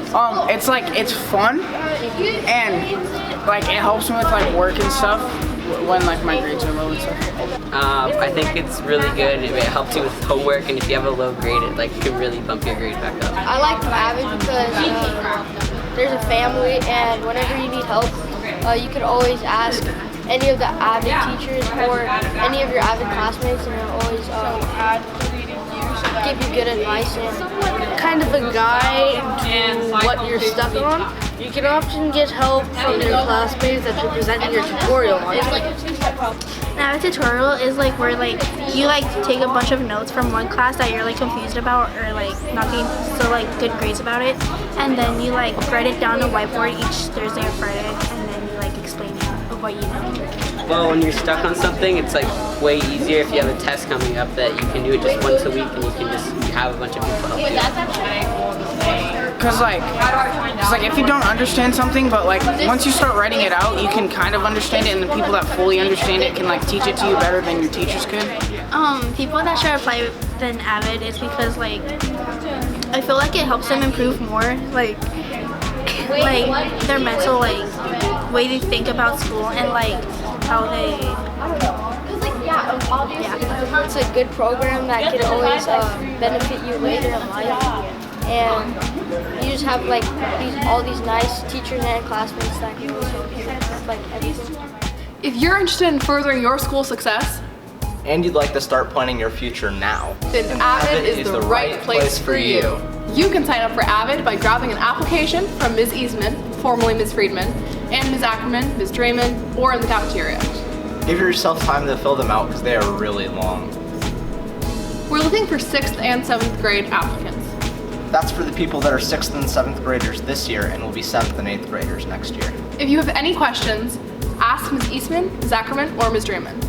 It's fun, and like it helps me with like work and stuff when like my grades are low and stuff. I think it's really good. It helps you with homework, and if you have a low grade, it like could really bump your grade back up. I like AVID because there's a family, and whenever you need help, you could always ask any of the AVID teachers or any of your AVID classmates, and they'll always give you good advice and kind of a guide to what you're stuck on. You can often get help from your classmates that you're presenting your tutorial on. Now a tutorial is like where like you like take a bunch of notes from one class that you're like confused about or like not getting so like good grades about it, and then you like write it down on a whiteboard each Thursday or Friday, and then you like explain what you know. Well, when you're stuck on something, it's like way easier if you have a test coming up that you can do it just once a week and you can just have a bunch of people help you. Cause like if you don't understand something, but like once you start writing it out, you can kind of understand it, and the people that fully understand it can like teach it to you better than your teachers could. People that should apply than AVID is because like I feel like it helps them improve more, like their mental like way they think about school and like how they. Yeah, it's a good program that can always benefit you later in life, and you just have like all these nice teachers and classmates that can always help you with like everything. If you're interested in furthering your school success, and you'd like to start planning your future now, then AVID is the right place for you. You can sign up for AVID by grabbing an application from Ms. Eastman, formerly Ms. Friedman, and Ms. Ackerman, Ms. Draymond, or in the cafeteria. give yourself time to fill them out because they are really long. We're looking for 6th and 7th grade applicants. That's for the people that are 6th and 7th graders this year and will be 7th and 8th graders next year. If you have any questions, ask Ms. Eastman, Ms. Ackerman, or Ms. Draymond.